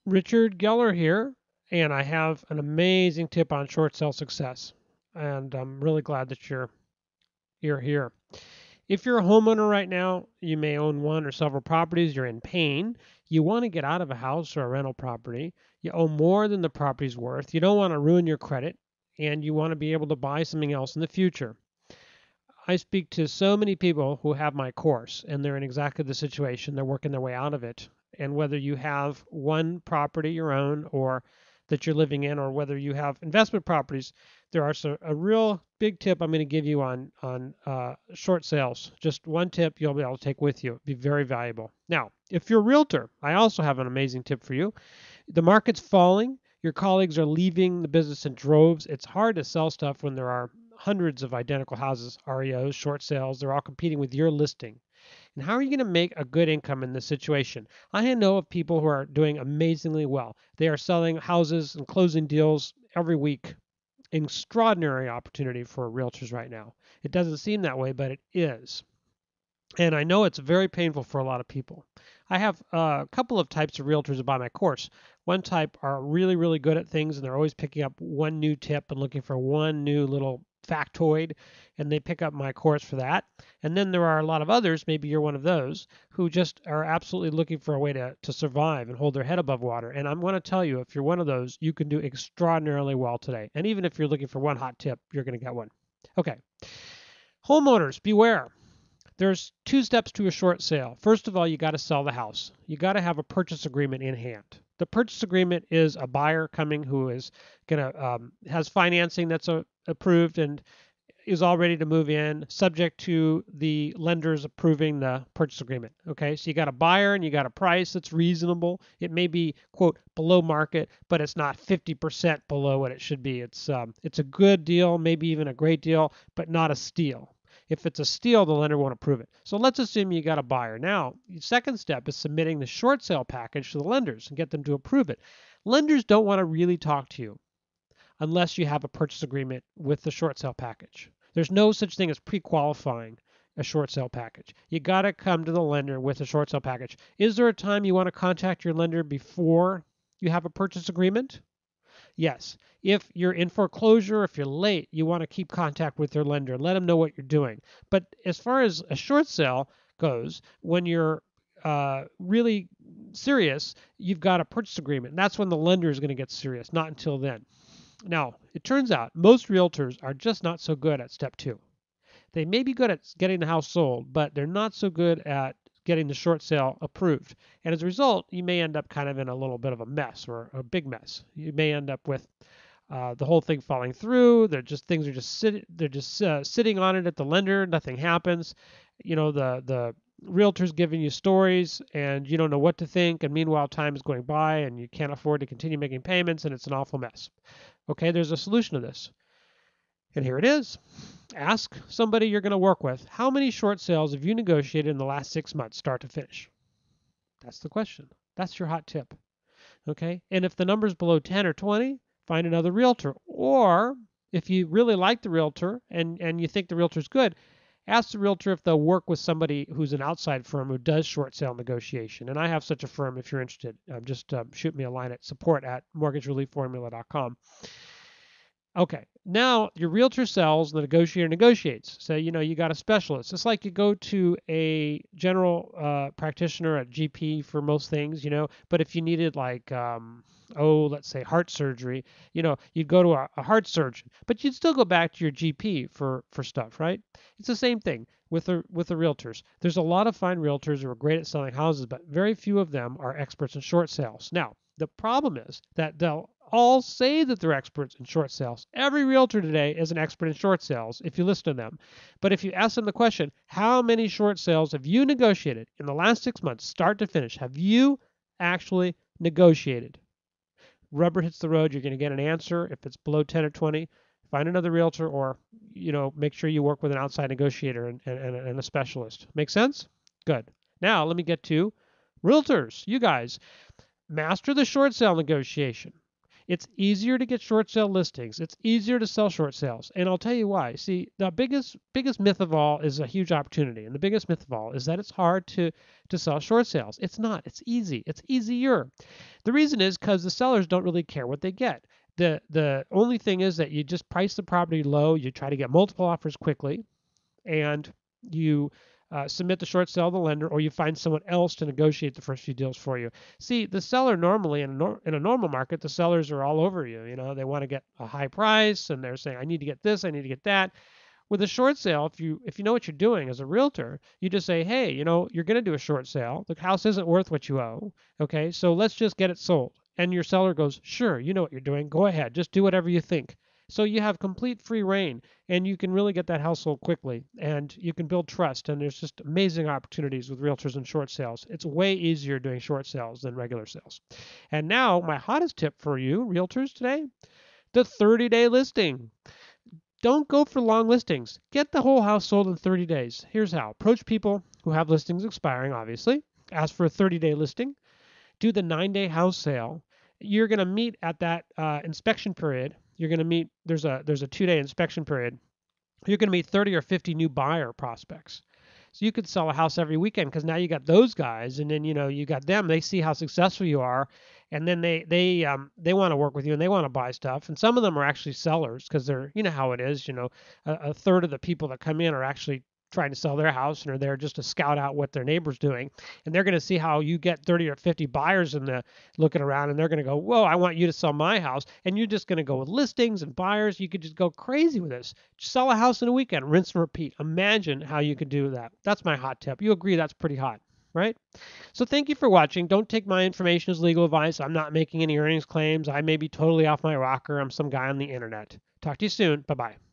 Richard Geller here, and I have an amazing tip on short sale success. And I'm really glad that you're here. If you're a homeowner right now, you may own one or several properties, you're in pain, you want to get out of a house or a rental property, you owe more than the property's worth, you don't want to ruin your credit, and you want to be able to buy something else in the future. I speak to so many people who have my course and they're in exactly the situation. They're working their way out of it. And whether you have one property your own or that you're living in, or whether you have investment properties, there are a real big tip I'm going to give you on short sales. Just one tip you'll be able to take with you. It'd be very valuable. Now, if you're a realtor, I also have an amazing tip for you. The market's falling. Your colleagues are leaving the business in droves. It's hard to sell stuff when there are hundreds of identical houses, REOs, short sales. They're all competing with your listing. And how are you going to make a good income in this situation? I know of people who are doing amazingly well. They are selling houses and closing deals every week. Extraordinary opportunity for realtors right now. It doesn't seem that way, but it is. And I know it's very painful for a lot of people. I have a couple of types of realtors that buy my course. One type are really, really good at things, and they're always picking up one new tip and looking for one new little factoid, and they pick up my course for that. And then there are a lot of others, maybe you're one of those, who just are absolutely looking for a way to survive and hold their head above water. And I'm going to tell you, if you're one of those, you can do extraordinarily well today. And even if you're looking for one hot tip, you're going to get one. Okay. Homeowners, beware. There's two steps to a short sale. First of all, you got to sell the house. You got to have a purchase agreement in hand. The purchase agreement is a buyer coming who is gonna has financing that's approved and is all ready to move in, subject to the lenders approving the purchase agreement. Okay, so you got a buyer and you got a price that's reasonable. It may be quote below market, but it's not 50% below what it should be. It's a good deal, maybe even a great deal, but not a steal. If it's a steal, the lender won't approve it. So let's assume you got a buyer. Now, the second step is submitting the short sale package to the lenders and get them to approve it. Lenders don't want to really talk to you unless you have a purchase agreement with the short sale package. There's no such thing as pre-qualifying a short sale package. You got to come to the lender with a short sale package. Is there a time you want to contact your lender before you have a purchase agreement? Yes. If you're in foreclosure, if you're late, you want to keep contact with your lender. Let them know what you're doing. But as far as a short sale goes, when you're really serious, you've got a purchase agreement. That's when the lender is going to get serious, not until then. Now, it turns out most realtors are just not so good at step two. They may be good at getting the house sold, but they're not so good at getting the short sale approved. And as a result, you may end up kind of in a little bit of a mess or a big mess. You may end up with the whole thing falling through. Things are just sitting on it at the lender. Nothing happens. You know, the realtor's giving you stories and you don't know what to think. And meanwhile, time is going by and you can't afford to continue making payments and it's an awful mess. Okay, there's a solution to this. And here it is. Ask somebody you're going to work with, how many short sales have you negotiated in the last 6 months, start to finish? That's the question. That's your hot tip. Okay. And if the number's below 10 or 20, find another realtor. Or if you really like the realtor and you think the realtor's good, ask the realtor if they'll work with somebody who's an outside firm who does short sale negotiation. And I have such a firm if you're interested. Just shoot me a line at support@mortgagereliefformula.com. Okay, now your realtor sells, the negotiator negotiates. So, you got a specialist. It's like you go to a general practitioner at GP for most things, but if you needed like, let's say heart surgery, you'd go to a heart surgeon, but you'd still go back to your GP for stuff, right? It's the same thing with the realtors. There's a lot of fine realtors who are great at selling houses, but very few of them are experts in short sales. Now, the problem is that they'll all say that they're experts in short sales. Every realtor today is an expert in short sales if you listen to them. But if you ask them the question, how many short sales have you negotiated in the last 6 months, start to finish? Have you actually negotiated? Rubber hits the road, you're going to get an answer. If it's below 10 or 20, find another realtor or, make sure you work with an outside negotiator and a specialist. Make sense? Good. Now let me get to realtors. You guys, master the short sale negotiation. It's easier to get short sale listings. It's easier to sell short sales. And I'll tell you why. See, the biggest myth of all is a huge opportunity. And the biggest myth of all is that it's hard to sell short sales. It's not. It's easy. It's easier. The reason is because the sellers don't really care what they get. The only thing is that you just price the property low, you try to get multiple offers quickly, and you submit the short sale to the lender, or you find someone else to negotiate the first few deals for you. See, the seller normally in a normal market, the sellers are all over you. You know, they want to get a high price, and they're saying, I need to get this, I need to get that. With a short sale, if you know what you're doing as a realtor, you just say, hey, you're going to do a short sale. The house isn't worth what you owe. Okay, so let's just get it sold. And your seller goes, sure, you know what you're doing. Go ahead, just do whatever you think. So you have complete free reign, and you can really get that house sold quickly, and you can build trust. And there's just amazing opportunities with realtors and short sales. It's way easier doing short sales than regular sales. And now my hottest tip for you realtors today, the 30-day listing. Don't go for long listings. Get the whole house sold in 30 days. Here's how. Approach people who have listings expiring, obviously. Ask for a 30-day listing. Do the 9-day house sale. You're going to meet at that inspection period. You're going to meet, there's a 2-day inspection period. You're going to meet 30 or 50 new buyer prospects. So you could sell a house every weekend because now you got those guys, and then you got them. They see how successful you are, and then they want to work with you and they want to buy stuff. And some of them are actually sellers because they're how it is. A third of the people that come in are actually trying to sell their house and are there just to scout out what their neighbor's doing. And they're going to see how you get 30 or 50 buyers in the looking around, and they're going to go, whoa, I want you to sell my house. And you're just going to go with listings and buyers. You could just go crazy with this. Just sell a house in a weekend, rinse and repeat. Imagine how you could do that. That's my hot tip. You agree that's pretty hot, right? So thank you for watching. Don't take my information as legal advice. I'm not making any earnings claims. I may be totally off my rocker. I'm some guy on the internet. Talk to you soon. Bye-bye.